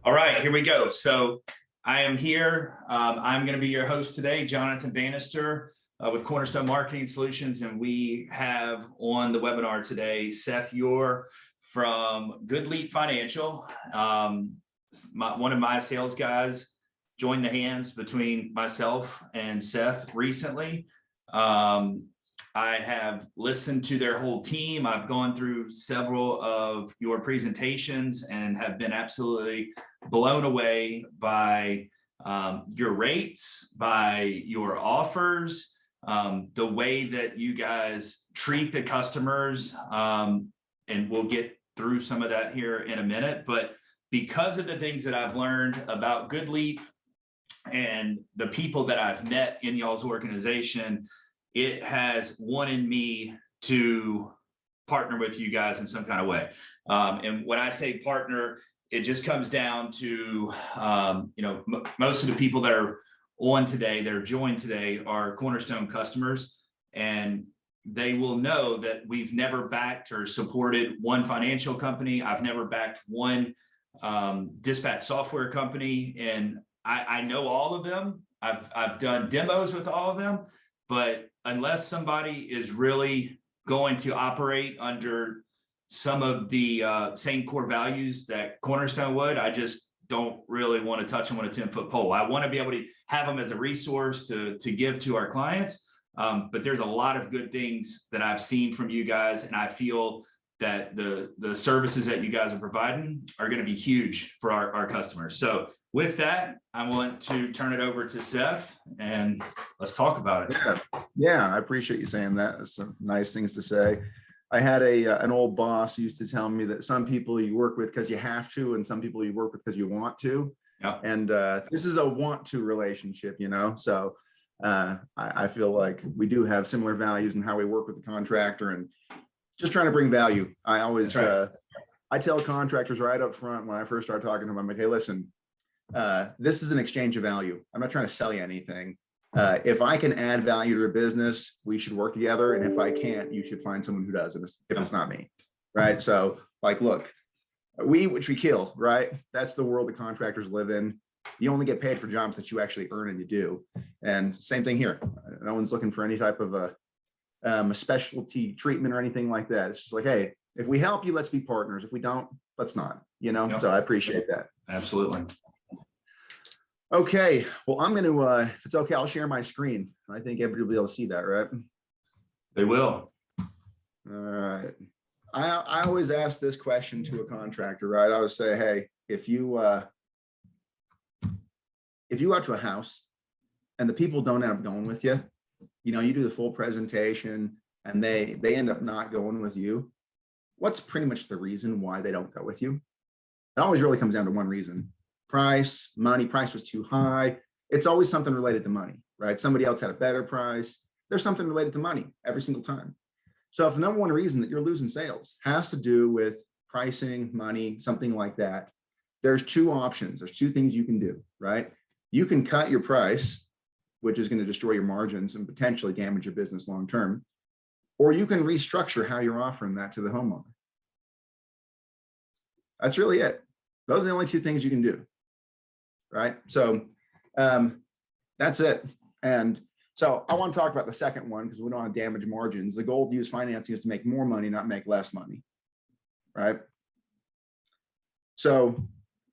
All right, here we go. So I am here. I'm going to be your host today, Jonathan Bannister with Cornerstone Marketing Solutions. And we have on the webinar today, Seth Yor from Goodleap Financial. One of my sales guys joined the hands between myself and Seth recently. I have listened to their whole team. I've gone through several of your presentations and have been absolutely blown away by your rates, by your offers, the way that you guys treat the customers. And we'll get through some of that here in a minute. But because of the things that I've learned about Goodleap and the people that I've met in y'all's organization, it has wanted me to partner with you guys in some kind of way. And when I say partner, it just comes down to, most of the people that are on today, that are joined today, are Cornerstone customers, and they will know that we've never backed or supported one financial company. I've never backed one dispatch software company, and I know all of them. I've done demos with all of them, but unless somebody is really going to operate under some of the same core values that Cornerstone would, I just don't really want to touch them on a 10-foot pole. I want to be able to have them as a resource to give to our clients. But there's a lot of good things that I've seen from you guys, and I feel that the services that you guys are providing are going to be huge for our customers. So with that, I want to turn it over to Seth, and let's talk about it. Yeah, I appreciate you saying that. That's some nice things to say. I had an old boss who used to tell me that some people you work with because you have to, and some people you work with because you want to. Yeah. And this is a want to relationship, So I feel like we do have similar values in how we work with the contractor and just trying to bring value. I always, I tell contractors right up front when I first start talking to them, I'm like, hey, listen, this is an exchange of value. I'm not trying to sell you anything. If I can add value to your business, we should work together. And if I can't, you should find someone who does, if it's not me, right? So like, look, we eat which we kill, right? That's the world that contractors live in. You only get paid for jobs that you actually earn and you do. And same thing here. No one's looking for any type of a specialty treatment or anything like that. It's just like, hey, if we help you, let's be partners. If we don't, let's not, Yep. So I appreciate that. Absolutely. Okay, well, I'm going to, if it's okay, I'll share my screen. I think everybody will be able to see that, right? They will. All right. I always ask this question to a contractor, right? I always say, hey, if you go out to a house and the people don't end up going with you, you do the full presentation and they end up not going with you, what's pretty much the reason why they don't go with you? It always really comes down to one reason. Price, money. Price was too high. It's always something related to money, right? Somebody else had a better price. There's something related to money every single time. So if the number one reason that you're losing sales has to do with pricing, money, something like that, there's two options. There's two things you can do, right? You can cut your price, which is going to destroy your margins and potentially damage your business long-term, or you can restructure how you're offering that to the homeowner. That's really it. Those are the only two things you can do. Right. So that's it. And so I want to talk about the second one because we don't want to damage margins. The goal to use financing is to make more money, not make less money. Right. So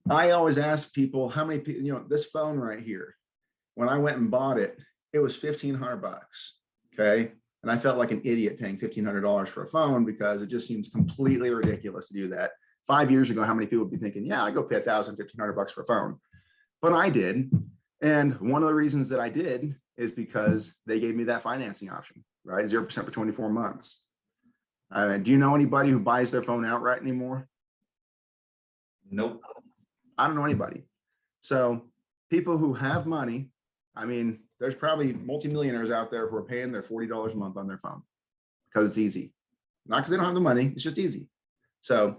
I always ask people how many people, this phone right here, when I went and bought it, it was $1,500. Okay. And I felt like an idiot paying $1,500 for a phone because it just seems completely ridiculous to do that. 5 years ago, how many people would be thinking, yeah, I go pay $1,000, $1,500 for a phone? But I did. And one of the reasons that I did is because they gave me that financing option, right? 0% for 24 months. Do you know anybody who buys their phone outright anymore? Nope. I don't know anybody. So people who have money, there's probably multimillionaires out there who are paying their $40 a month on their phone because it's easy. Not because they don't have the money, it's just easy. So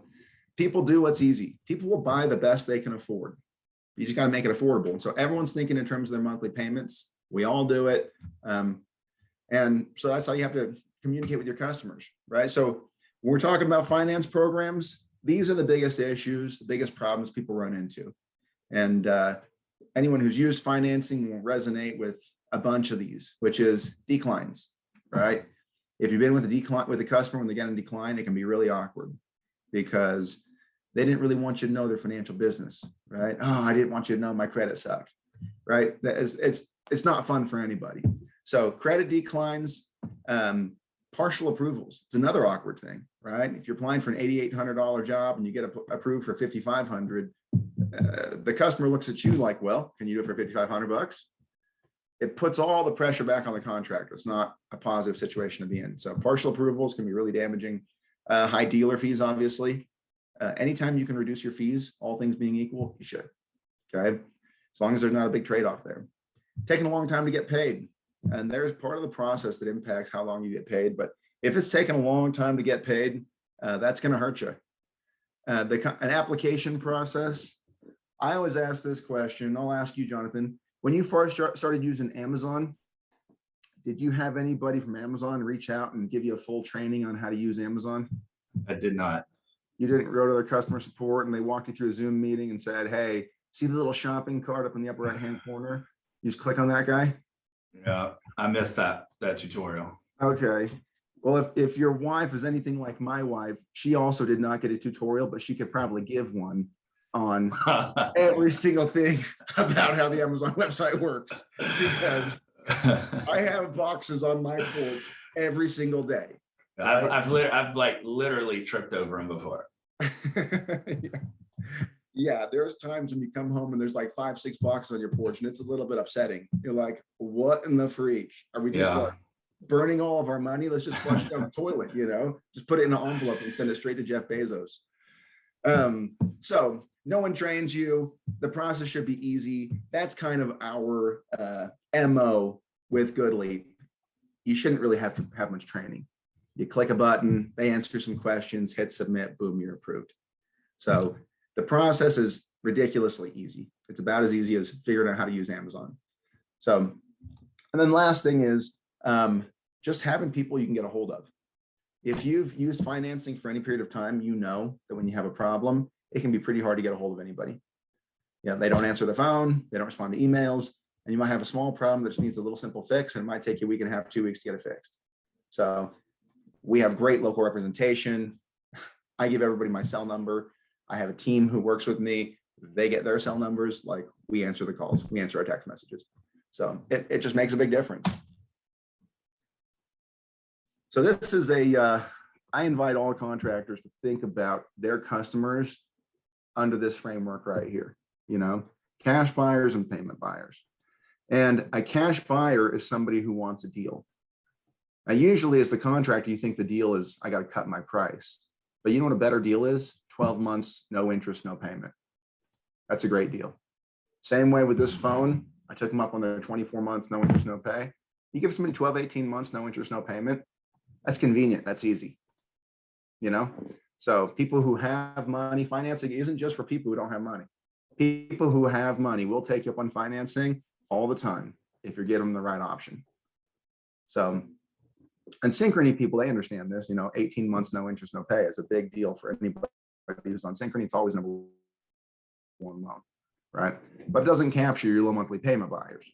people do what's easy. People will buy the best they can afford. You just got to make it affordable. And so everyone's thinking in terms of their monthly payments. We all do it. And so that's how you have to communicate with your customers, right? So when we're talking about finance programs, these are the biggest issues, the biggest problems people run into. And anyone who's used financing will resonate with a bunch of these, which is declines, right? If you've been with a customer when they get a decline, it can be really awkward because they didn't really want you to know their financial business, right? Oh, I didn't want you to know my credit sucked, right? It's not fun for anybody. So credit declines, partial approvals. It's another awkward thing, right? If you're applying for an $8,800 job and you get approved for $5,500, the customer looks at you like, well, can you do it for $5,500? It puts all the pressure back on the contractor. It's not a positive situation to be in. So partial approvals can be really damaging. High dealer fees, obviously. Anytime you can reduce your fees, all things being equal, you should. Okay, as long as there's not a big trade-off there. Taking a long time to get paid, and there's part of the process that impacts how long you get paid. But if it's taking a long time to get paid, that's going to hurt you. An application process. I always ask this question. I'll ask you, Jonathan. When you first started using Amazon, did you have anybody from Amazon reach out and give you a full training on how to use Amazon? I did not. You didn't go to their customer support and they walked you through a Zoom meeting and said, hey, see the little shopping cart up in the upper right-hand corner? You just click on that guy? Yeah, I missed that tutorial. Okay. Well, if your wife is anything like my wife, she also did not get a tutorial, but she could probably give one on every single thing about how the Amazon website works, because I have boxes on my porch every single day. Right? I've like literally tripped over them before. Yeah, there's times when you come home and there's like 5-6 boxes on your porch and it's a little bit upsetting. You're like, what in the freak? Are we just like burning all of our money? Let's just flush it down the toilet, just put it in an envelope and send it straight to Jeff Bezos. So no one trains you. The process should be easy. That's kind of our MO with Goodleap. You shouldn't really have to have much training. You click a button, they answer some questions, hit submit, boom, you're approved. So the process is ridiculously easy. It's about as easy as figuring out how to use Amazon. So, and then last thing is just having people you can get a hold of. If you've used financing for any period of time, you know that when you have a problem, it can be pretty hard to get a hold of anybody. They don't answer the phone, they don't respond to emails, and you might have a small problem that just needs a little simple fix, and it might take you a week and a half, 2 weeks to get it fixed. So we have great local representation. I give everybody my cell number. I have a team who works with me. They get their cell numbers. Like, we answer the calls, we answer our text messages. So it just makes a big difference. So this is I invite all contractors to think about their customers under this framework right here, cash buyers and payment buyers. And a cash buyer is somebody who wants a deal. Now, usually as the contractor, you think the deal is, I got to cut my price. But you know what a better deal is? 12 months, no interest, no payment. That's a great deal. Same way with this phone. I took them up on their 24 months, no interest, no pay. You give somebody 12, 18 months, no interest, no payment. That's convenient. That's easy. So people who have money, financing isn't just for people who don't have money. People who have money will take you up on financing all the time if you're getting them the right option. So, and Synchrony people, they understand this, 18 months, no interest, no pay is a big deal for anybody who's on Synchrony. It's always number one loan, right? But it doesn't capture your low monthly payment buyers.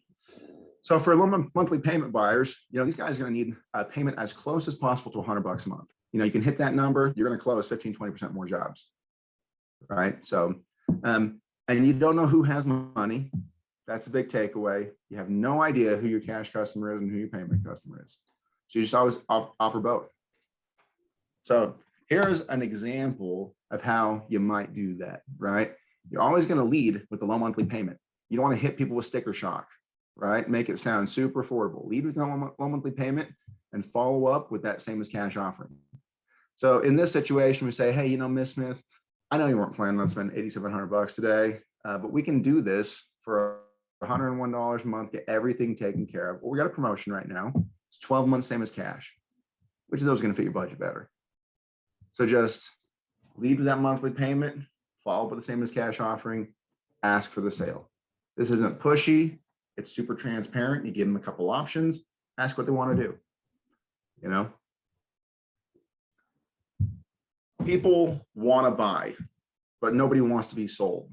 So for low monthly payment buyers, these guys are going to need a payment as close as possible to $100 a month. You can hit that number, you're going to close 15, 20% more jobs, right? So, and you don't know who has money. That's a big takeaway. You have no idea who your cash customer is and who your payment customer is. So you just always offer both. So here's an example of how you might do that, right? You're always going to lead with the low monthly payment. You don't want to hit people with sticker shock, right? Make it sound super affordable. Lead with low monthly payment and follow up with that same as cash offering. So in this situation, we say, hey, Ms. Smith, I know you weren't planning on spending $8,700 today, but we can do this for $101 a month, get everything taken care of. Well, we got a promotion right now. It's 12 months, same as cash. Which of those is going to fit your budget better? So just lead with that monthly payment, follow up with the same as cash offering, ask for the sale. This isn't pushy. It's super transparent. You give them a couple options, ask what they want to do. People want to buy, but nobody wants to be sold,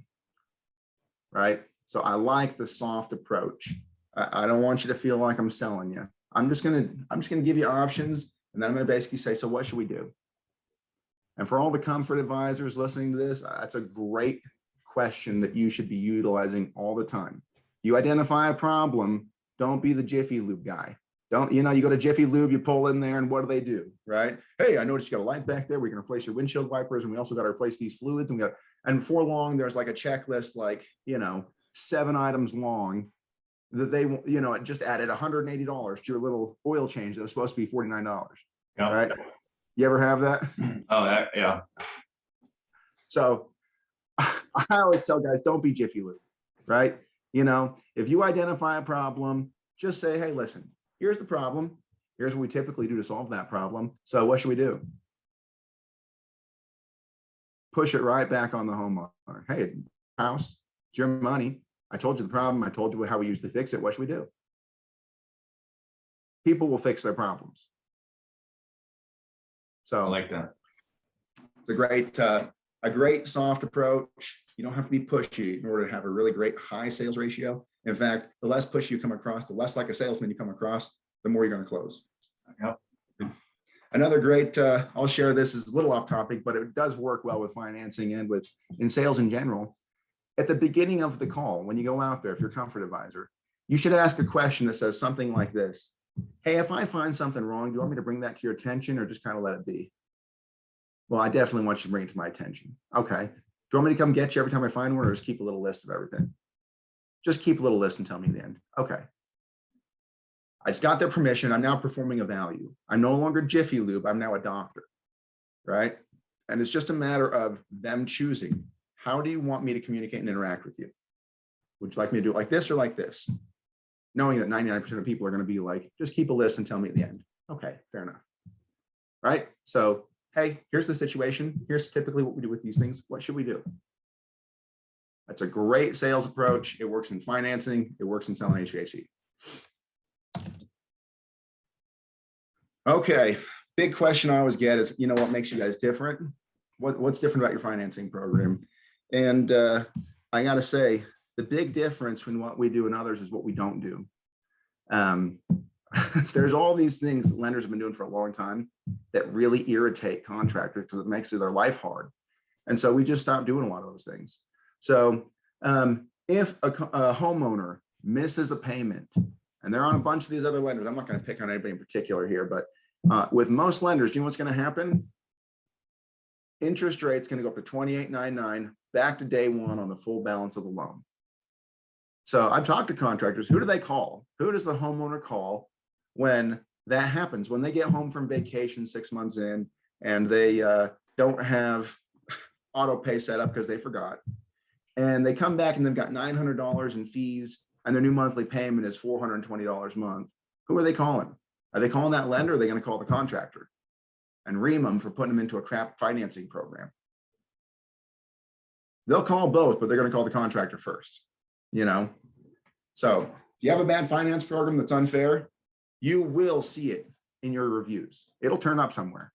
right? So I like the soft approach. I don't want you to feel like I'm selling you. I'm just gonna give you options, and then I'm gonna basically say, so what should we do? And for all the comfort advisors listening to this, that's a great question that you should be utilizing all the time. You identify a problem, don't be the Jiffy Lube guy. Don't, you go to Jiffy Lube, you pull in there, and what do? Right? Hey, I noticed you got a light back there. We can replace your windshield wipers, and we also got to replace these fluids. And before long, there's like a checklist, like, 7 items long that they, just added $180 to your little oil change that was supposed to be $49. Yeah. Right? You ever have that? Oh, yeah. So I always tell guys, don't be Jiffy Lube, right? If you identify a problem, just say, hey, listen, here's the problem. Here's what we typically do to solve that problem. So what should we do? Push it right back on the homeowner. Hey, house, it's your money. I told you the problem. I told you how we usually fix it. What should we do? People will fix their problems. So I like that. It's a great soft approach. You don't have to be pushy in order to have a really great high sales ratio. In fact, the less pushy you come across, the less like a salesman you come across, the more you're going to close. Yep. Another great, I'll share this, is a little off topic, but it does work well with financing and in sales in general. At the beginning of the call, when you go out there, if you're a comfort advisor, you should ask a question that says something like this. Hey, if I find something wrong, do you want me to bring that to your attention or just kind of let it be? Well, I definitely want you to bring it to my attention. Okay. Do you want me to come get you every time I find one, or just keep a little list of everything? Just keep a little list and tell me the end. Okay. I just got their permission. I'm now performing a value. I'm no longer Jiffy Lube. I'm now a doctor, right? And it's just a matter of them choosing. How do you want me to communicate and interact with you? Would you like me to do it like this or like this? Knowing that 99% of people are going to be like, just keep a list and tell me at the end. Okay, fair enough. Right? So, hey, here's the situation. Here's typically what we do with these things. What should we do? That's a great sales approach. It works in financing. It works in selling HVAC. Okay, big question I always get is, what makes you guys different? What's different about your financing program? And I got to say, the big difference between what we do and others is what we don't do. There's all these things that lenders have been doing for a long time that really irritate contractors because it makes their life hard. And so we just stopped doing a lot of those things. So if a homeowner misses a payment, and they're on a bunch of these other lenders, I'm not going to pick on anybody in particular here, but with most lenders, do you know what's going to happen? Interest rate's going to go up to 28.99 back to day one on the full balance of the loan. So I've talked to contractors. Who do they call? Who does the homeowner call when that happens? When they get home from vacation 6 months in and they don't have auto pay set up because they forgot, and they come back and they've got $900 in fees and their new monthly payment is $420 a month. Who are they calling? Are they calling that lender, or are they going to call the contractor and ream them for putting them into a crap financing program? They'll call both, but they're going to call the contractor first. So if you have a bad finance program that's unfair, you will see it in your reviews. It'll turn up somewhere.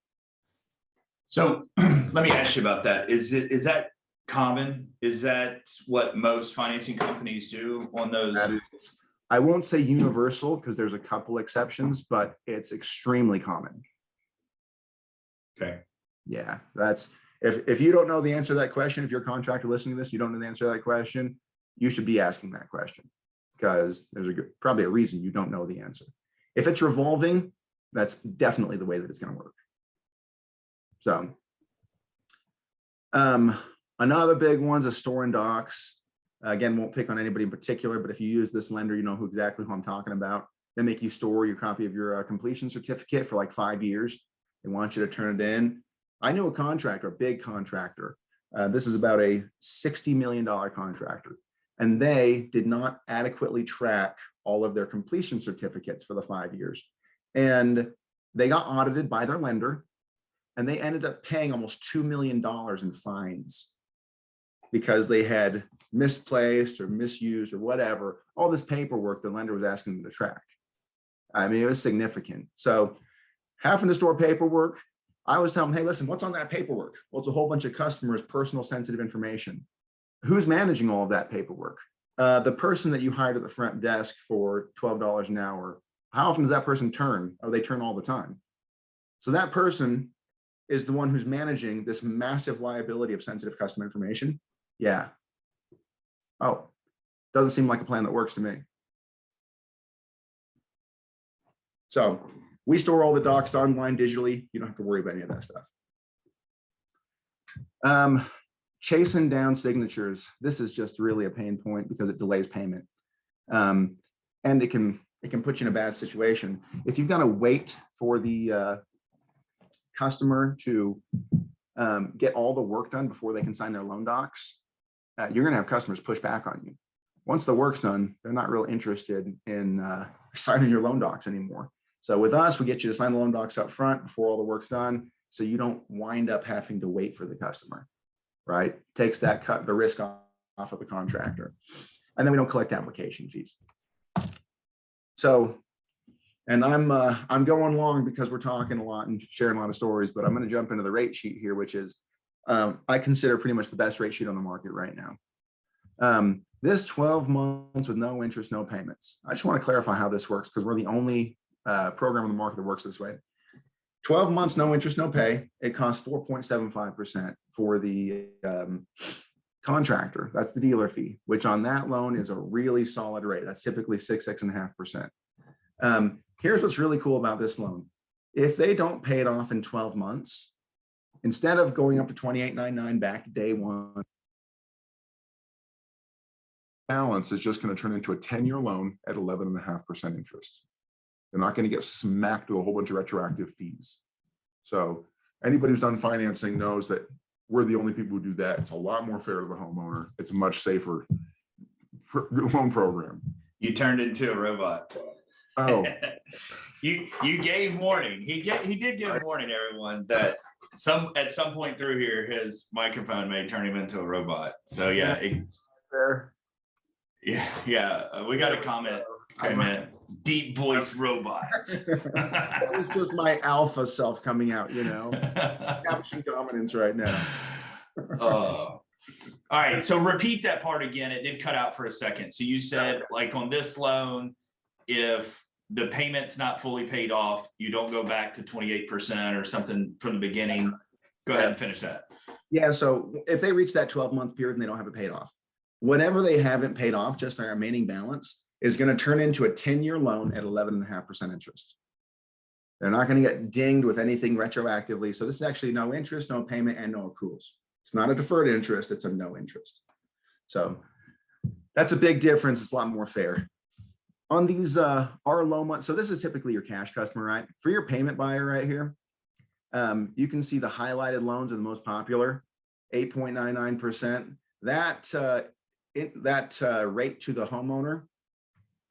So let me ask you about that. Is that common? Is that what most financing companies do on those? I won't say universal because there's a couple exceptions, but it's extremely common. Okay. Yeah, that's if you don't know the answer to that question, if you're a contractor listening to this, you don't know the answer to that question, you should be asking that question because there's probably a reason you don't know the answer. If it's revolving, that's definitely the way that it's going to work. So another big one's a store and docs. Again, won't pick on anybody in particular, but if you use this lender, you know exactly who I'm talking about. They make you store your copy of your completion certificate for like 5 years. They want you to turn it in. I knew a contractor, a big contractor. This is about a $60 million contractor. And they did not adequately track all of their completion certificates for the 5 years. And they got audited by their lender, and they ended up paying almost $2 million in fines because they had misplaced or misused or whatever, all this paperwork the lender was asking them to track. I mean, it was significant. So having to store paperwork, I was telling them, hey, listen, what's on that paperwork? Well, it's a whole bunch of customers' personal sensitive information. Who's managing all of that paperwork? The person that you hired at the front desk for $12 an hour, how often does that person turn? Oh, they turn all the time. So that person is the one who's managing this massive liability of sensitive customer information. Yeah. Oh, doesn't seem like a plan that works to me. So we store all the docs online digitally. You don't have to worry about any of that stuff. Chasing down signatures. This is just really a pain point because it delays payment. And it can put you in a bad situation. If you've got to wait for the customer to get all the work done before they can sign their loan docs, you're going to have customers push back on you. Once the work's done, they're not real interested in signing your loan docs anymore. So with us, we get you to sign the loan docs up front before all the work's done, so you don't wind up having to wait for the customer, right? Takes the risk off of the contractor. And then we don't collect application fees. So, and I'm going long because we're talking a lot and sharing a lot of stories, but I'm going to jump into the rate sheet here, which is I consider pretty much the best rate sheet on the market right now. This 12 months with no interest, no payments. I just want to clarify how this works because we're the only program on the market that works this way. 12 months, no interest, no pay. It costs 4.75% for the contractor. That's the dealer fee, which on that loan is a really solid rate. That's typically 6.5%. Here's what's really cool about this loan. If they don't pay it off in 12 months, instead of going up to 28.99 back to day one, balance is just going to turn into a 10-year loan at 11.5% interest. They're not going to get smacked with a whole bunch of retroactive fees. So anybody who's done financing knows that we're the only people who do that. It's a lot more fair to the homeowner. It's a much safer loan program. You turned into a robot. Oh, you gave warning. He did give warning, everyone, that at some point through here, his microphone may turn him into a robot. So yeah, there. Yeah. We got a comment. Okay, man. Deep voice robot. That was just my alpha self coming out, you know. Caption dominance right now. All right. So repeat that part again. It did cut out for a second. So you said, like on this loan, if the payment's not fully paid off, you don't go back to 28% or something from the beginning. Go ahead and finish that. Yeah. So if they reach that 12-month period and they don't have it paid off, whatever they haven't paid off, just their remaining balance, is going to turn into a 10-year loan at 11.5% interest. They're not going to get dinged with anything retroactively. So this is actually no interest, no payment, and no accruals. It's not a deferred interest, it's a no interest. So that's a big difference. It's a lot more fair. On these our low month, so this is typically your cash customer, right? For your payment buyer right here, you can see the highlighted loans are the most popular, 8.99%. That rate to the homeowner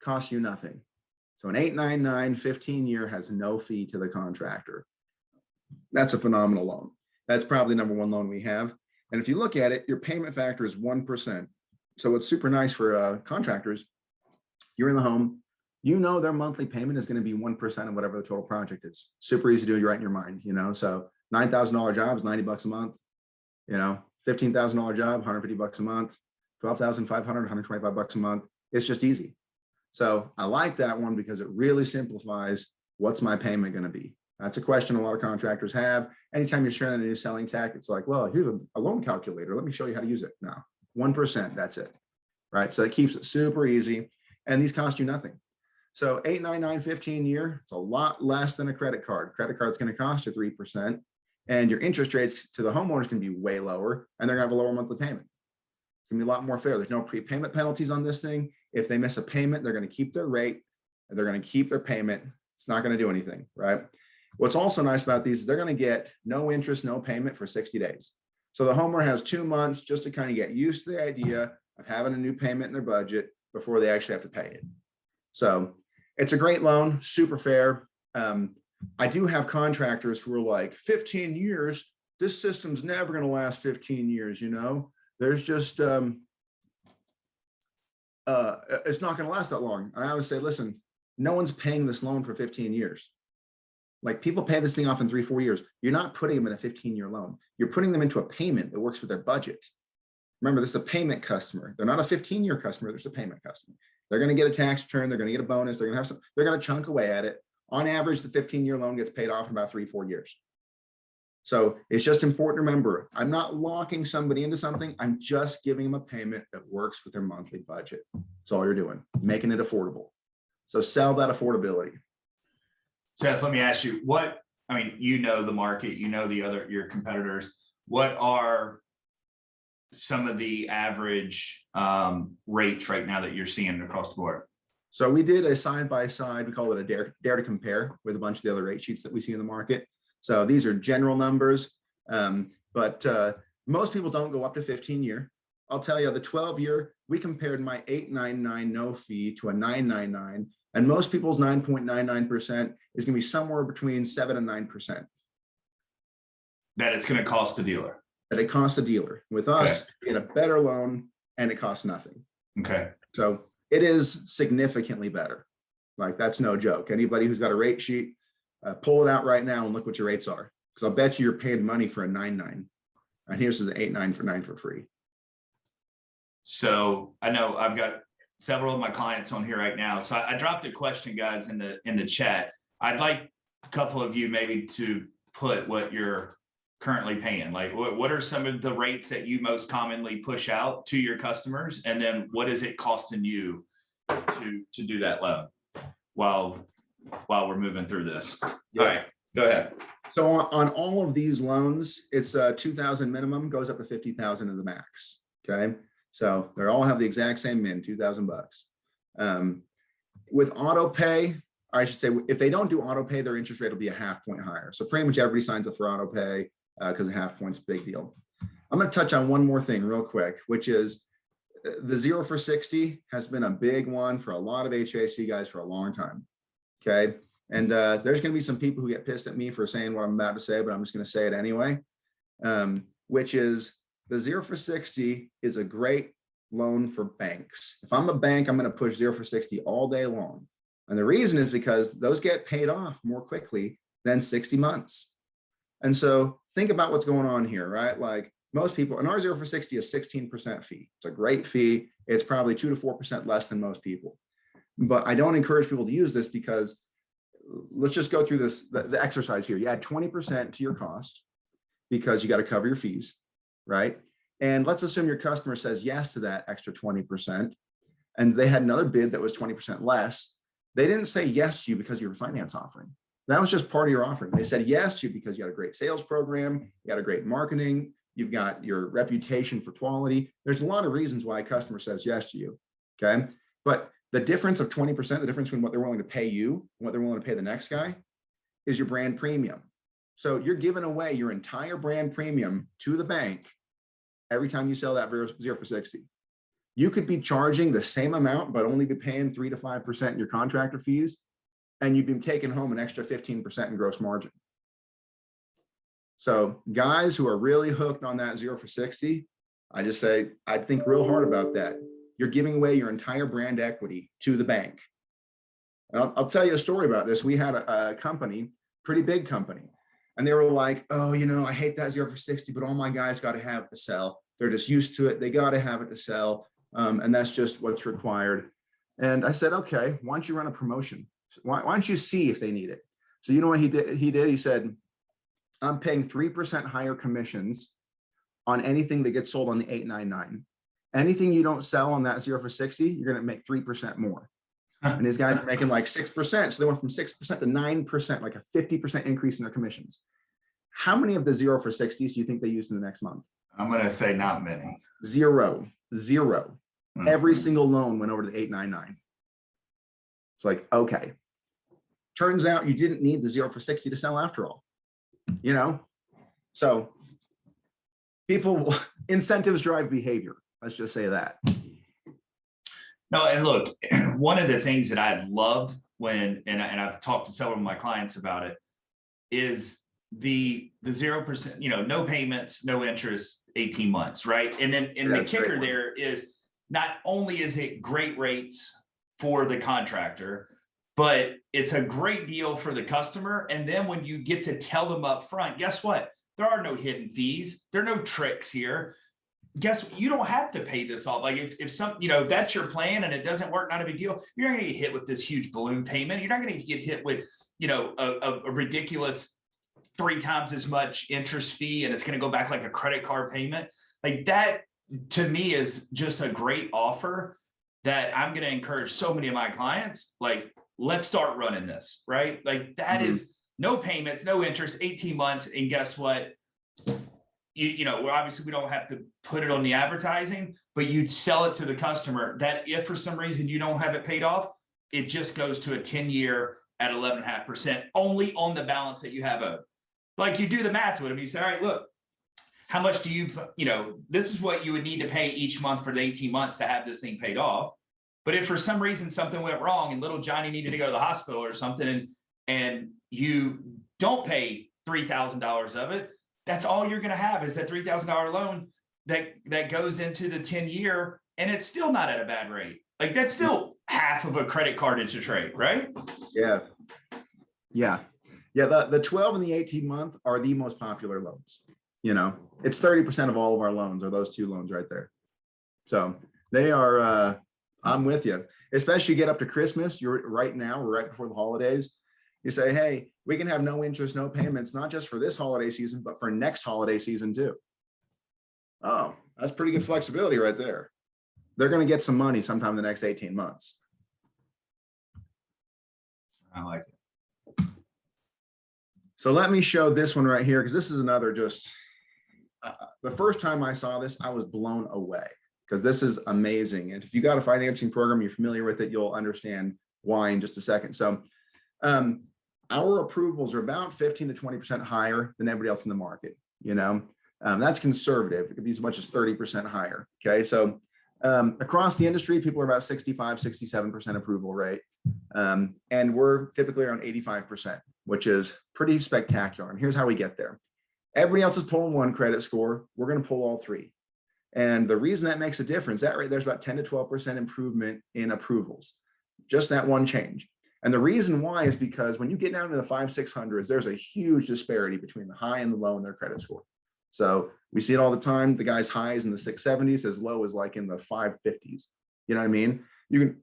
costs you nothing. So an 8.99 15-year has no fee to the contractor. That's a phenomenal loan. That's probably the #1 loan we have. And if you look at it, your payment factor is 1%. So what's super nice for contractors, you're in the home, you know their monthly payment is going to be 1% of whatever the total project is. Super easy to do right in your mind, you know. So $9,000 job is $90 a month, you know, $15,000 job, $150 a month, $12,500, $125 a month. It's just easy. So I like that one because it really simplifies what's my payment going to be. That's a question a lot of contractors have. Anytime you're sharing a new selling tech, it's like, well, here's a loan calculator. Let me show you how to use it. No, 1%, that's it, right? So it keeps it super easy, and these cost you nothing. So 8.99 15-year, it's a lot less than a credit card. Credit card's going to cost you 3%, and your interest rates to the homeowners can be way lower, and they're going to have a lower monthly payment. It's going to be a lot more fair. There's no prepayment penalties on this thing. If they miss a payment, they're going to keep their rate, and they're going to keep their payment. It's not going to do anything, right? What's also nice about these is they're going to get no interest, no payment for 60 days. So the homeowner has 2 months just to kind of get used to the idea of having a new payment in their budget before they actually have to pay it. So it's a great loan, super fair. I do have contractors who are like, 15 years, this system's never going to last 15 years, you know? There's just, it's not going to last that long. And I always say, listen, no one's paying this loan for 15 years. Like, people pay this thing off in 3-4 years. You're not putting them in a 15-year loan. You're putting them into a payment that works with their budget. Remember, this is a payment customer. They're not a 15-year customer. They're just a payment customer. They're going to get a tax return. They're going to get a bonus. They're going to have some, they're going to chunk away at it. On average, the 15-year loan gets paid off in about 3-4 years. So it's just important to remember, I'm not locking somebody into something. I'm just giving them a payment that works with their monthly budget. That's all you're doing, making it affordable. So sell that affordability. Seth, let me ask you I mean, you know the market, you know your competitors. What are some of the average rates right now that you're seeing across the board? So we did a side-by-side, we call it a dare to compare with a bunch of the other rate sheets that we see in the market. So these are general numbers, but most people don't go up to 15-year. I'll tell you, the 12-year, we compared my 8.99 no fee to a 9.99, and most people's 9.99% is going to be somewhere between 7 and 9%. That it's going to cost the dealer. That it costs the dealer. With us, you get a better loan and it costs nothing. Okay. So it is significantly better. Like, that's no joke. Anybody who's got a rate sheet, pull it out right now and look what your rates are. Because I'll bet you're paying money for a 9.9. And here's an 8.9 for 9 for free. So I know I've got several of my clients on here right now. So I dropped a question, guys, in the chat. I'd like a couple of you maybe to put what you're currently paying. Like, what are some of the rates that you most commonly push out to your customers? And then what is it costing you to do that loan while we're moving through this? Yeah. All right, go ahead. So on all of these loans, it's 2,000 minimum, goes up to 50,000 in the max. Okay. So they all have the exact same min, $2,000. With auto pay, I should say, if they don't do auto pay, their interest rate will be a half point higher. So pretty much everybody signs up for auto pay because a half point's a big deal. I'm going to touch on one more thing real quick, which is the 0 for 60 has been a big one for a lot of HVAC guys for a long time. Okay. And there's going to be some people who get pissed at me for saying what I'm about to say, but I'm just going to say it anyway, which is the 0 for 60 is a great loan for banks. If I'm a bank, I'm going to push 0 for 60 all day long. And the reason is because those get paid off more quickly than 60 months. And so think about what's going on here, right? Like, most people, and our 0 for 60 is 16% fee. It's a great fee. It's probably 2 to 4% less than most people. But I don't encourage people to use this because let's just go through this, the exercise here. You add 20% to your cost because you got to cover your fees, right? And let's assume your customer says yes to that extra 20%, and they had another bid that was 20% less. They didn't say yes to you because of your finance offering. That was just part of your offering. They said yes to you because you got a great sales program, you got a great marketing, you've got your reputation for quality. There's a lot of reasons why a customer says yes to you, okay? But the difference of 20%, the difference between what they're willing to pay you and what they're willing to pay the next guy is your brand premium. So you're giving away your entire brand premium to the bank every time you sell that 0 for 60. You could be charging the same amount, but only be paying 3 to 5% in your contractor fees, and you've been taking home an extra 15% in gross margin. So guys who are really hooked on that 0 for 60, I just say, I'd think real hard about that. You're giving away your entire brand equity to the bank. And I'll tell you a story about this. We had a company, pretty big company, and they were like, oh, you know, I hate that 0 for 60, but all my guys got to have it to sell. They're just used to it. They got to have it to sell. And that's just what's required. And I said, okay, why don't you run a promotion? Why don't you see if they need it? So you know what he did? He said, I'm paying 3% higher commissions on anything that gets sold on the 899. Anything you don't sell on that 0 for 60, you're going to make 3% more. And these guys are making like 6%. So they went from 6% to 9%, like a 50% increase in their commissions. How many of the 0 for 60s do you think they used in the next month? I'm going to say not many. Zero. Mm-hmm. Every single loan went over to the 899. It's like, okay. Turns out you didn't need the 0 for 60 to sell after all, you know? So people, incentives drive behavior. Let's just say that. No, and look, one of the things that I loved when, and I've talked to several of my clients about it, is the 0%, you know, no payments, no interest, 18 months, right? And then the kicker there is not only is it great rates for the contractor, but it's a great deal for the customer. And then when you get to tell them up front, guess what? There are no hidden fees. There are no tricks here. guess what? You don't have to pay this off. Like if some, that's your plan and it doesn't work, not a big deal. You're not going to get hit with this huge balloon payment. You're not going to get hit with, a ridiculous 3 times as much interest fee, and it's going to go back like a credit card payment. Like that to me is just a great offer that I'm going to encourage so many of my clients. Like, let's start running this, right? Like that is no payments, no interest, 18 months. And guess what? Obviously we don't have to put it on the advertising, but you'd sell it to the customer that if for some reason you don't have it paid off, it just goes to a 10-year at 11.5% only on the balance that you have owed. Like you do the math with them. You say, all right, look, how much do this is what you would need to pay each month for the 18 months to have this thing paid off. But if for some reason something went wrong and little Johnny needed to go to the hospital or something, and you don't pay $3,000 of it, that's all you're going to have is that $3,000 loan that goes into the 10-year, and it's still not at a bad rate. Like that's still half of a credit card interest rate, right? Yeah. The 12 and the 18-month are the most popular loans. It's 30% of all of our loans are those 2 loans right there. So they are, I'm with you, especially get up to Christmas. We're right before the holidays. You say, hey, we can have no interest, no payments, not just for this holiday season, but for next holiday season too. Oh, that's pretty good flexibility right there. They're going to get some money sometime in the next 18 months. I like it. So let me show this one right here, because this is another the first time I saw this, I was blown away, because this is amazing. And if you got a financing program, you're familiar with it, you'll understand why in just a second. So our approvals are about 15 to 20% higher than everybody else in the market. That's conservative. It could be as much as 30% higher. Okay. So across the industry, people are about 65, 67% approval rate. And we're typically around 85%, which is pretty spectacular. And here's how we get there. Everybody else is pulling 1 credit score. We're going to pull all 3. And the reason that makes a difference, that right there's about 10 to 12% improvement in approvals, just that one change. And the reason why is because when you get down to the 500-600s, there's a huge disparity between the high and the low in their credit score. So we see it all the time. The guy's high is in the 670s, as low as like in the 550s. You know what I mean? You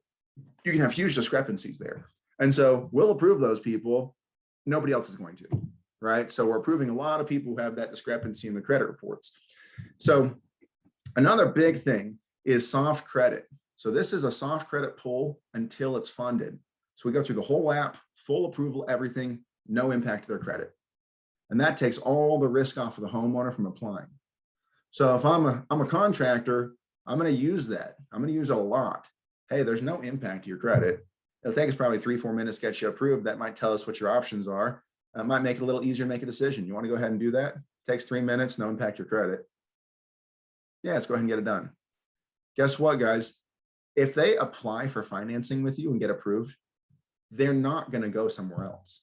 can have huge discrepancies there. And so we'll approve those people. Nobody else is going to, right? So we're approving a lot of people who have that discrepancy in the credit reports. So another big thing is soft credit. So this is a soft credit pull until it's funded. So we go through the whole app, full approval, everything, no impact to their credit. And that takes all the risk off of the homeowner from applying. So if I'm a contractor, I'm going to use that. I'm going to use it a lot. Hey, there's no impact to your credit. It'll take us probably 3-4 minutes to get you approved. That might tell us what your options are. It might make it a little easier to make a decision. You want to go ahead and do that? It takes 3 minutes, no impact to your credit. Yeah, let's go ahead and get it done. Guess what, guys? If they apply for financing with you and get approved, they're not going to go somewhere else.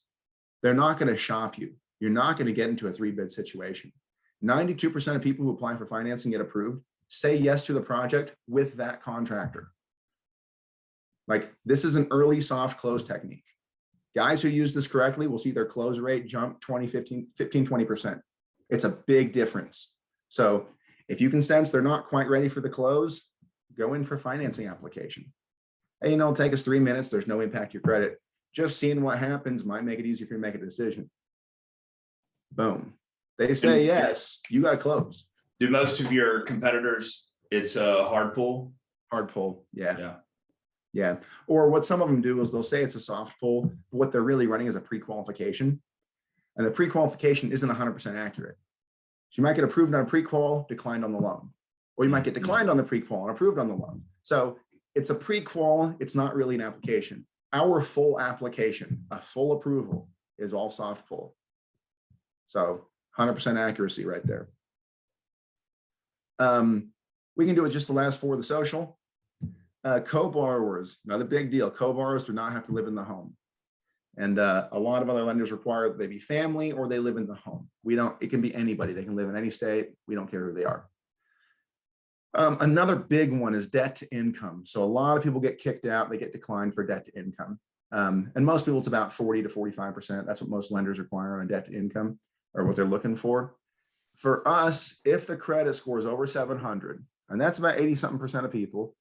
They're not going to shop you. You're not going to get into a 3-bid situation. 92% of people who apply for financing get approved say yes to the project with that contractor. Like this is an early soft close technique. Guys who use this correctly will see their close rate jump 15-20%. It's a big difference. So if you can sense they're not quite ready for the close, go in for financing application. Hey, it'll take us 3 minutes. There's no impact to your credit. Just seeing what happens might make it easier for you to make a decision. Boom. They say yes, you got to close. Do most of your competitors, it's a hard pull? Hard pull. Yeah. Or what some of them do is they'll say it's a soft pull, but what they're really running is a pre-qualification. And the pre-qualification isn't 100% accurate. So you might get approved on a pre-qual, declined on the loan. Or you might get declined on the pre-qual and approved on the loan. So it's a pre-qual, it's not really an application. Our full application, a full approval, is all soft pull. So 100% accuracy right there. We can do it just the last 4 of the social. Co-borrowers, another big deal. Co-borrowers do not have to live in the home. And a lot of other lenders require that they be family or they live in the home. It can be anybody. They can live in any state. We don't care who they are. Another big one is debt to income. So a lot of people get kicked out. They get declined for debt to income. And most people, it's about 40 to 45%. That's what most lenders require on debt to income, or what they're looking for. For us, if the credit score is over 700, and that's about 80 something percent of people,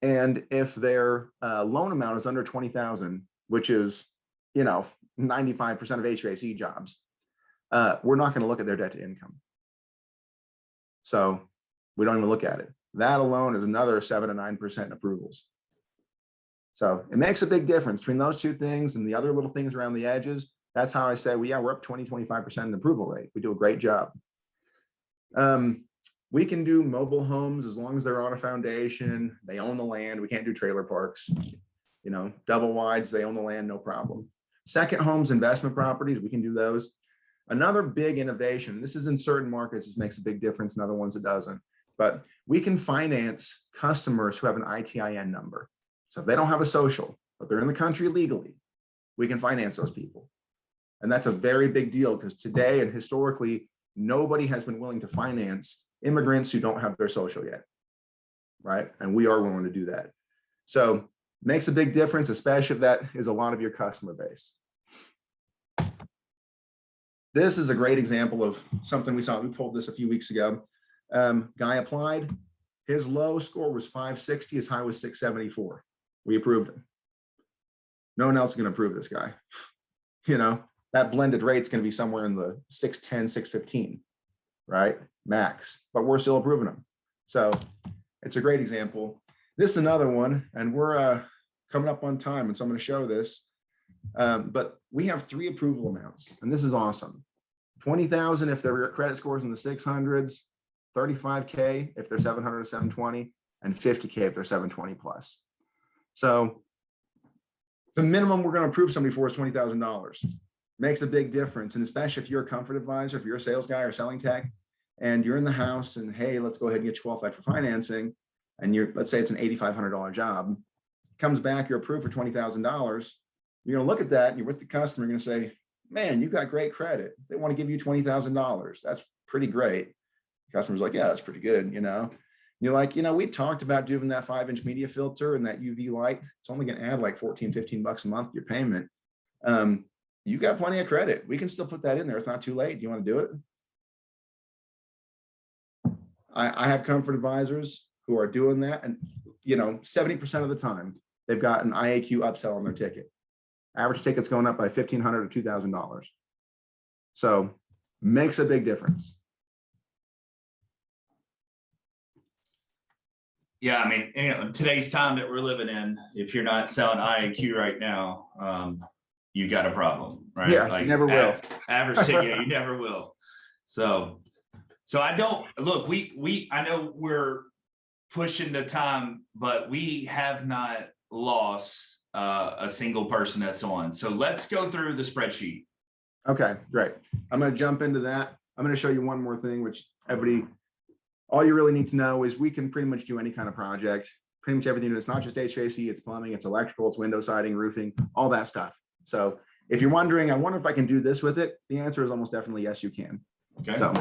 and if their loan amount is under 20,000, which is, 95% of HVAC jobs, we're not going to look at their debt to income. So we don't even look at it. That alone is another 7 to 9% approvals. So it makes a big difference between those two things and the other little things around the edges. That's how I say, well, yeah, we're up 20-25% in approval rate. We do a great job. We can do mobile homes as long as they're on a foundation, they own the land. We can't do trailer parks, double wides, they own the land, no problem. Second homes, investment properties, we can do those. Another big innovation, this is in certain markets, this makes a big difference, in other ones it doesn't, but we can finance customers who have an ITIN number. So if they don't have a social, but they're in the country legally, we can finance those people. And that's a very big deal because today and historically, nobody has been willing to finance immigrants who don't have their social yet, right? And we are willing to do that. So makes a big difference, especially if that is a lot of your customer base. This is a great example of something we saw. We pulled this a few weeks ago. Guy applied. His low score was 560. His high was 674. We approved him. No one else is going to approve this guy. That blended rate is going to be somewhere in the 610, 615, right? Max, but we're still approving them. So it's a great example. This is another one, and we're coming up on time, and so I'm going to show this. But we have 3 approval amounts, and this is awesome. 20,000 if their credit scores in the 600s, 35K if they're 700 to 720, and 50K if they're 720 plus. So the minimum we're going to approve somebody for is $20,000. Makes a big difference, and especially if you're a comfort advisor, if you're a sales guy or selling tech, and you're in the house, and hey, let's go ahead and get you qualified for financing, and let's say it's an $8,500 job, comes back, you're approved for $20,000. You're going to look at that, and you're with the customer, you're going to say, man, you got great credit. They want to give you $20,000. That's pretty great. The customer's like, yeah, that's pretty good, You're like, we talked about doing that 5-inch media filter and that UV light. It's only going to add like 14, 15 bucks a month to your payment. You got plenty of credit. We can still put that in there. It's not too late. Do you want to do it? I have comfort advisors who are doing that. And, 70% of the time, they've got an IAQ upsell on their ticket. Average ticket's going up by $1,500 to $2,000. So makes a big difference. Yeah, I mean, in today's time that we're living in, if you're not selling IAQ right now, you got a problem, right? Yeah, like, never will. Average ticket, you never will. So I don't look. I know we're pushing the time, but we have not lost a single person that's on. So let's go through the spreadsheet. Okay, great. I'm going to jump into that. I'm going to show you one more thing, which all you really need to know is we can pretty much do any kind of project, pretty much everything. It's not just HVAC, it's plumbing, it's electrical, it's window siding, roofing, all that stuff. So if you're wondering, I wonder if I can do this with it, the answer is almost definitely yes, you can. Okay. So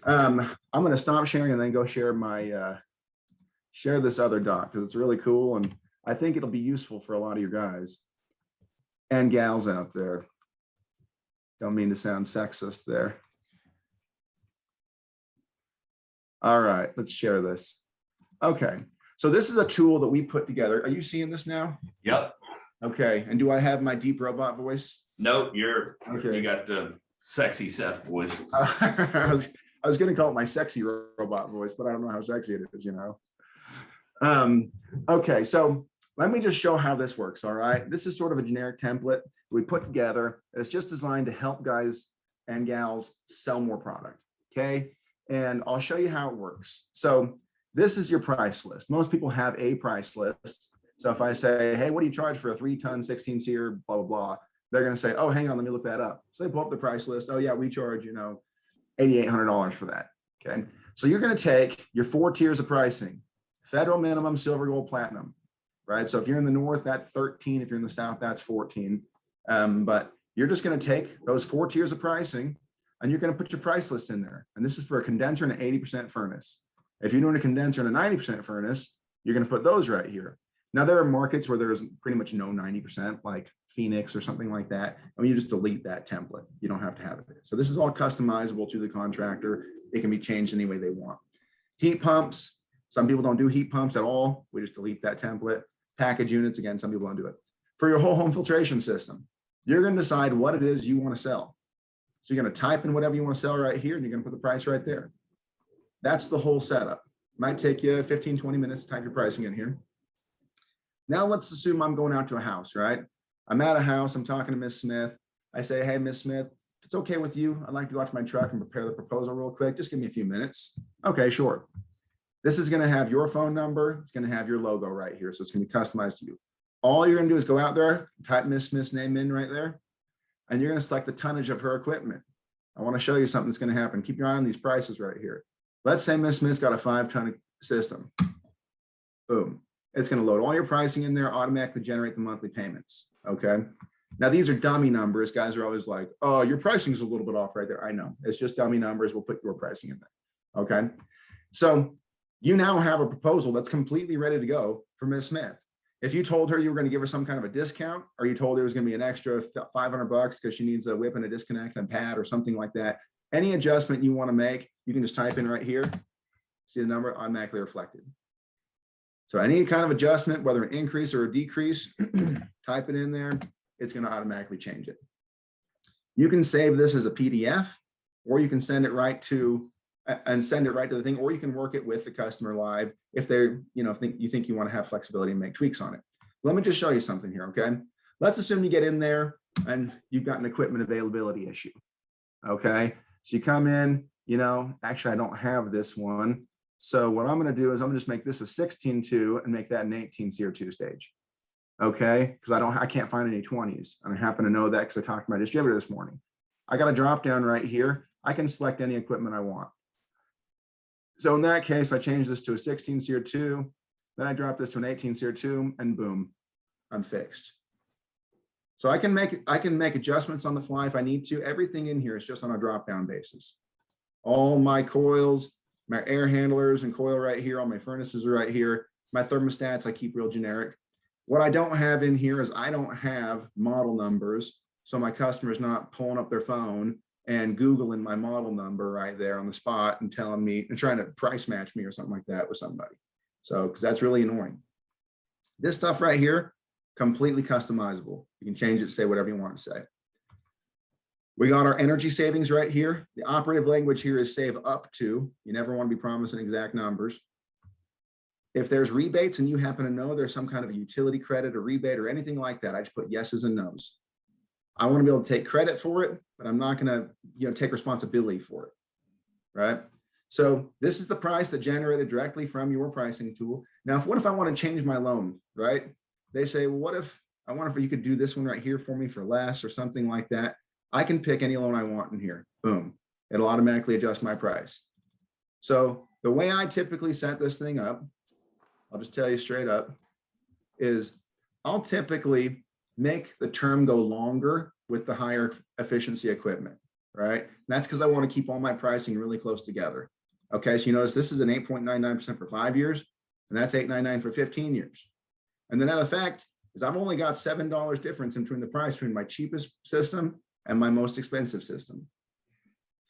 I'm going to stop sharing and then go share share this other doc because it's really cool. And I think it'll be useful for a lot of your guys and gals out there. Don't mean to sound sexist there. All right, let's share this. Okay, so this is a tool that we put together. Are you seeing this now? Yep. Okay, and do I have my deep robot voice? Nope, you got the sexy Seth voice. I was going to call it my sexy robot voice, but I don't know how sexy it is, Okay, so let me just show how this works, all right? This is sort of a generic template we put together. It's just designed to help guys and gals sell more product, okay? And I'll show you how it works. So this is your price list. Most people have a price list. So if I say, hey, what do you charge for a 3-ton, 16-seater, blah, blah, blah, they're going to say, oh, hang on, let me look that up. So they pull up the price list. Oh, yeah, we charge, $8,800 for that, okay? So you're going to take your 4 tiers of pricing, federal minimum, silver, gold, platinum, right? So if you're in the north, that's 13. If you're in the south, that's 14. But you're just going to take those 4 tiers of pricing and you're going to put your price list in there. And this is for a condenser and an 80% furnace. If you're doing a condenser and a 90% furnace, you're going to put those right here. Now, there are markets where there's pretty much no 90%, like Phoenix or something like that. And you just delete that template. You don't have to have it. So this is all customizable to the contractor. It can be changed any way they want. Heat pumps. Some people don't do heat pumps at all. We just delete that template. Package units. Again, some people don't do it. For your whole home filtration system, you're going to decide what it is you want to sell. So you're going to type in whatever you want to sell right here, and you're going to put the price right there. That's the whole setup. Might take you 15, 20 minutes to type your pricing in here. Now let's assume I'm going out to a house, right? I'm at a house, I'm talking to Miss Smith. I say, hey, Miss Smith, if it's okay with you, I'd like to go out to my truck and prepare the proposal real quick. Just give me a few minutes. Okay, sure. This is going to have your phone number. It's going to have your logo right here. So it's going to be customized to you. All you're going to do is go out there, type Miss Smith's name in right there, and you're going to select the tonnage of her equipment. I want to show you something that's going to happen. Keep your eye on these prices right here. Let's say Miss Smith's got a 5-ton system. Boom. It's going to load all your pricing in there, automatically generate the monthly payments. Okay. Now, these are dummy numbers. Guys are always like, oh, your pricing is a little bit off right there. I know. It's just dummy numbers. We'll put your pricing in there. Okay. So you now have a proposal that's completely ready to go for Miss Smith. If you told her you were going to give her some kind of a discount, or you told her it was going to be an extra $500 because she needs a whip and a disconnect and pad or something like that, any adjustment you want to make, you can just type in right here. See the number automatically reflected. So any kind of adjustment, whether an increase or a decrease, type it in there, it's going to automatically change it. You can save this as a PDF, or you can send it right to the thing, or you can work it with the customer live if they're, you think you want to have flexibility and make tweaks on it. Let me just show you something here, okay? Let's assume you get in there and you've got an equipment availability issue, okay? So you come in, actually I don't have this one. So what I'm going to do is I'm going to just make this a 16.2 and make that an 18 SEER2 stage. Okay. Because I can't find any 20s. And I happen to know that because I talked to my distributor this morning. I got a drop down right here. I can select any equipment I want. So in that case, I change this to a 16 SEER2. Then I drop this to an 18 SEER2 and boom, I'm fixed. So I can make adjustments on the fly if I need to. Everything in here is just on a drop down basis. All my coils, my air handlers and coil right here, all my furnaces are right here. My thermostats, I keep real generic. What I don't have in here is I don't have model numbers. So my customer's not pulling up their phone and Googling my model number right there on the spot and telling me and trying to price match me or something like that with somebody. So, because that's really annoying. This stuff right here, completely customizable. You can change it to say whatever you want to say. We got our energy savings right here. The operative language here is save up to. You never want to be promising exact numbers. If there's rebates and you happen to know there's some kind of a utility credit or rebate or anything like that, I just put yeses and nos. I want to be able to take credit for it, but I'm not going to take responsibility for it, right? So this is the price that generated directly from your pricing tool. Now, what if I want to change my loan, right? They say, well, what if I wonder if you could do this one right here for me for less or something like that. I can pick any loan I want in here. Boom. It'll automatically adjust my price. So the way I typically set this thing up, I'll just tell you straight up, is I'll typically make the term go longer with the higher efficiency equipment, right? And that's because I want to keep all my pricing really close together. Okay, so you notice this is an 8.99% for 5 years, and that's 8.99 for 15 years. And the net effect is I've only got $7 difference between the price between my cheapest system and my most expensive system.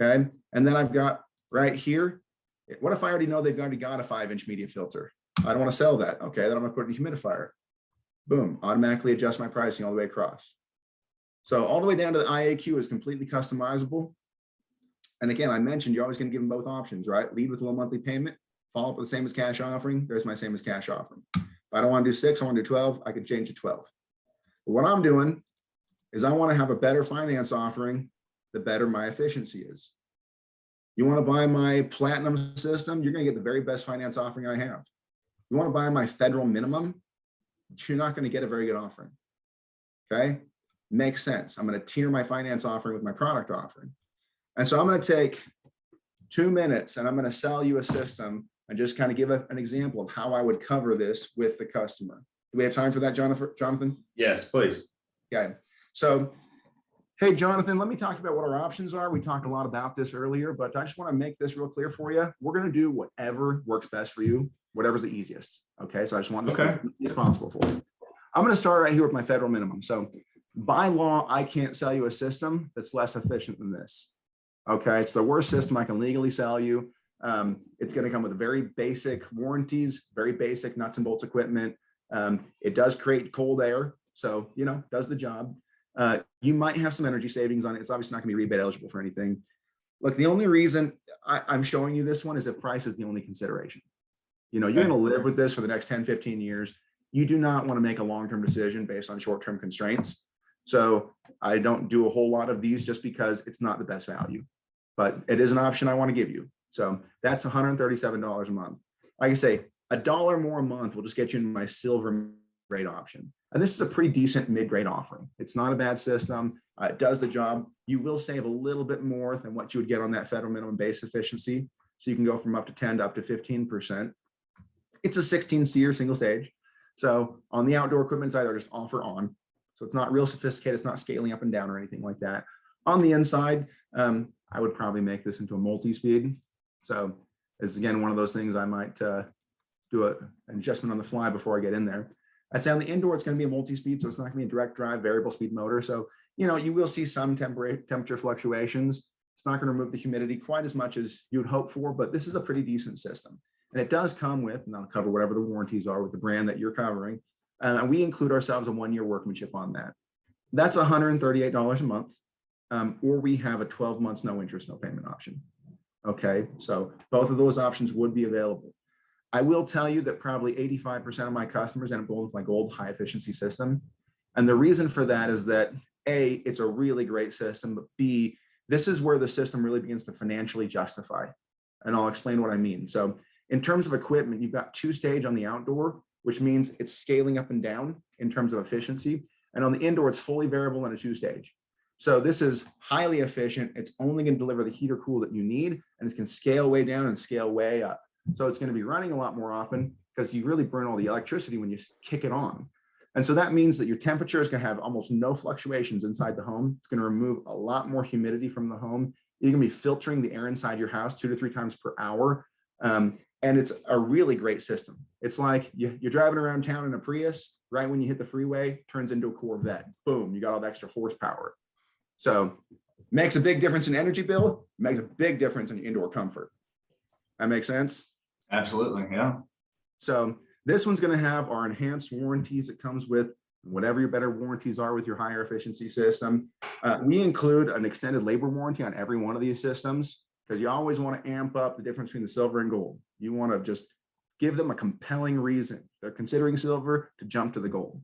Okay. And then I've got right here, what if I already know they've already got a 5-inch media filter? I don't want to sell that. Okay. Then I'm going to put in a humidifier. Boom. Automatically adjust my pricing all the way across. So all the way down to the IAQ is completely customizable. And again, I mentioned you're always going to give them both options, right? Lead with a low monthly payment, follow up with the same as cash offering. There's my same as cash offering. If I don't want to do 6, I want to do 12, I can change to 12. But what I'm doing is I want to have a better finance offering, the better my efficiency is. You want to buy my platinum system, you're going to get the very best finance offering I have. You want to buy my federal minimum, you're not going to get a very good offering. Okay. Makes sense. I'm going to tier my finance offering with my product offering. And so I'm going to take 2 minutes and I'm going to sell you a system and just kind of give an example of how I would cover this with the customer. Do we have time for that, Jonathan? Yes, please. Okay. So, hey, Jonathan, let me talk about what our options are. We talked a lot about this earlier, but I just want to make this real clear for you. We're going to do whatever works best for you. whatever's the easiest. Okay, so I just want this as easy as possible for you. I'm going to start right here with my federal minimum. So by law, I can't sell you a system that's less efficient than this. Okay, it's the worst system I can legally sell you. It's going to come with very basic warranties, very basic nuts and bolts equipment. It does create cold air, so does the job. You might have some energy savings on it. It's obviously not going to be rebate eligible for anything. Look, the only reason I'm showing you this one is if price is the only consideration. You're going to live with this for the next 10, 15 years. You do not want to make a long-term decision based on short-term constraints. So I don't do a whole lot of these just because it's not the best value, but it is an option I want to give you. So that's $137 a month. Like I say, $1 more a month will just get you in my silver grade option. And this is a pretty decent mid-grade offering. It's not a bad system. It does the job. You will save a little bit more than what you would get on that federal minimum base efficiency. So you can go from up to 10 to up to 15%. It's a 16-seer single stage. So on the outdoor equipment side, they're just off or on. So it's not real sophisticated. It's not scaling up and down or anything like that. On the inside, I would probably make this into a multi-speed. So it's again, one of those things I might do an adjustment on the fly before I get in there. I'd say on the indoor, it's going to be a multi-speed. So it's not going to be a direct drive variable speed motor. So, you will see some temperature fluctuations. It's not going to remove the humidity quite as much as you would hope for, but this is a pretty decent system. And it does come with, and I'll cover whatever the warranties are with the brand that you're covering. And we include ourselves a 1-year workmanship on that. That's $138 a month, or we have a 12 months, no interest, no payment option. Okay, so both of those options would be available. I will tell you that probably 85% of my customers end up going with my gold high efficiency system. And the reason for that is that A, it's a really great system, but B, this is where the system really begins to financially justify. And I'll explain what I mean. So in terms of equipment, you've got 2-stage on the outdoor, which means it's scaling up and down in terms of efficiency. And on the indoor, it's fully variable in a 2-stage. So this is highly efficient. It's only going to deliver the heat or cool that you need, and it can scale way down and scale way up. So it's going to be running a lot more often because you really burn all the electricity when you kick it on. And so that means that your temperature is going to have almost no fluctuations inside the home. It's going to remove a lot more humidity from the home. You're going to be filtering the air inside your house 2 to 3 times per hour. And it's a really great system. It's like you're driving around town in a Prius, right when you hit the freeway, turns into a Corvette. Boom, you got all the extra horsepower. So makes a big difference in energy bill, makes a big difference in indoor comfort. That makes sense? Absolutely, yeah. So this one's going to have our enhanced warranties. It comes with whatever your better warranties are with your higher efficiency system. We include an extended labor warranty on every one of these systems because you always want to amp up the difference between the silver and gold. You want to just give them a compelling reason. They're considering silver to jump to the gold.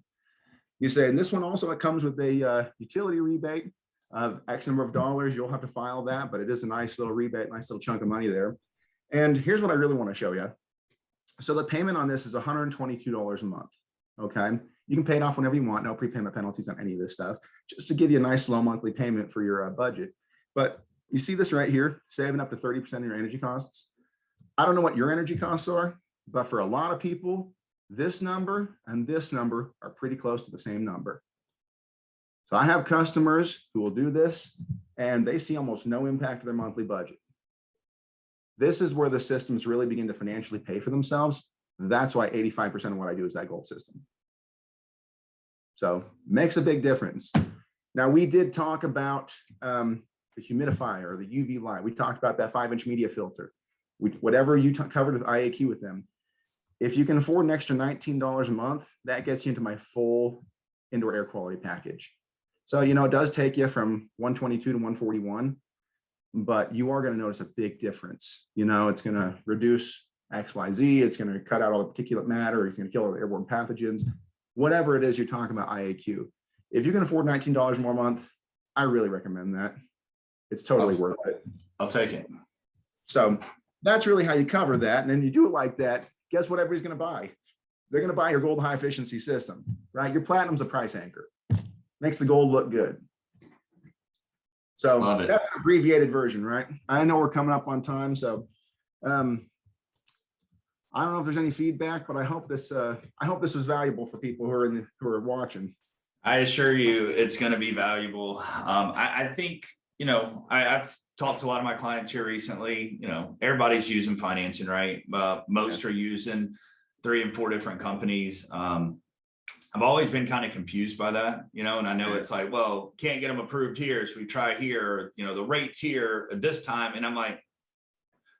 You say, and this one also, it comes with a utility rebate of X number of dollars. You'll have to file that, but it is a nice little rebate, nice little chunk of money there. And here's what I really want to show you. So the payment on this is $122 a month. Okay. You can pay it off whenever you want. No prepayment penalties on any of this stuff, just to give you a nice low monthly payment for your budget. But you see this right here, saving up to 30% of your energy costs. I don't know what your energy costs are, but for a lot of people, this number and this number are pretty close to the same number. So I have customers who will do this and they see almost no impact to their monthly budget. This is where the systems really begin to financially pay for themselves. That's why 85% of what I do is that gold system. So makes a big difference. Now we did talk about the humidifier or the UV light. We talked about that 5-inch media filter. Whatever you covered with IAQ with them. If you can afford an extra $19 a month, that gets you into my full indoor air quality package. So, it does take you from 122 to 141, but you are going to notice a big difference. It's going to reduce XYZ. It's going to cut out all the particulate matter. It's going to kill all the airborne pathogens, whatever it is you're talking about IAQ. If you can afford $19 more a month, I really recommend that. It's totally worth it. I'll take it. So that's really how you cover that. And then you do it like that. Guess what everybody's going to buy? They're going to buy your gold high efficiency system, right? Your platinum's a price anchor. Makes the gold look good. So that's an abbreviated version, right? I know we're coming up on time. So I don't know if there's any feedback, but I hope this was valuable for people who are watching. I assure you it's going to be valuable. I think, I've talked to a lot of my clients here recently. Everybody's using financing, right? Most are using 3 and 4 different companies. I've always been kind of confused by that, and I know it's like, well, can't get them approved here, so we try here, the rates here at this time. And I'm like,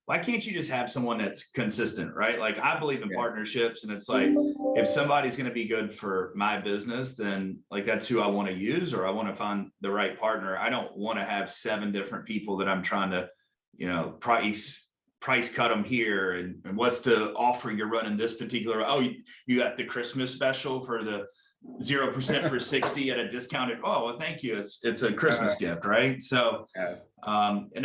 why can't you just have someone that's consistent, right? Like, I believe in partnerships, and it's like, if somebody's going to be good for my business, then like, that's who I want to use, or I want to find the right partner. I don't want to have 7 different people that I'm trying to, price cut them here. And what's the offer you're running this particular, you got the Christmas special for the 0% for 60 at a discounted. Oh, well, thank you. It's a Christmas gift, right? So, and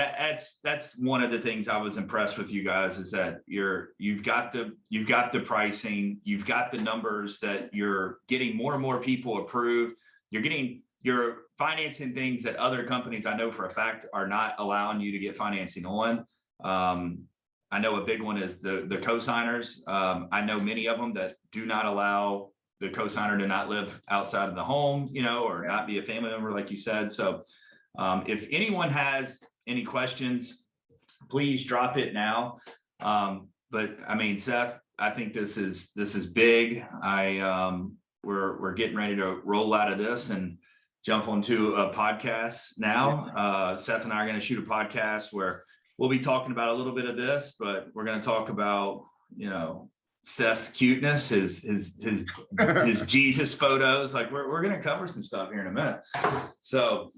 that's one of the things I was impressed with you guys, is that you've got the pricing, you've got the numbers, that you're getting more and more people approved. You're financing things that other companies, I know for a fact, are not allowing you to get financing on. I know a big one is the co-signers. I know many of them that do not allow the co-signer to not live outside of the home, or not be a family member, like you said. So if anyone has any questions, please drop it now. But I mean, Seth, I think this is big. We're getting ready to roll out of this and jump onto a podcast now. Seth and I are going to shoot a podcast where we'll be talking about a little bit of this, but we're going to talk about, Seth's cuteness, his Jesus photos. Like, we're going to cover some stuff here in a minute. So,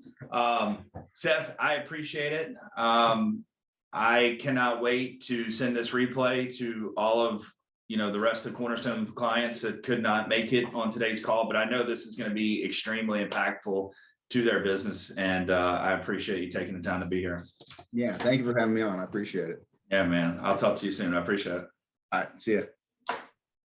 Seth, I appreciate it. I cannot wait to send this replay to all of, the rest of Cornerstone clients that could not make it on today's call, but I know this is going to be extremely impactful to their business. And I appreciate you taking the time to be here. Yeah. Thank you for having me on. I appreciate it. Yeah, man. I'll talk to you soon. I appreciate it. All right. See ya.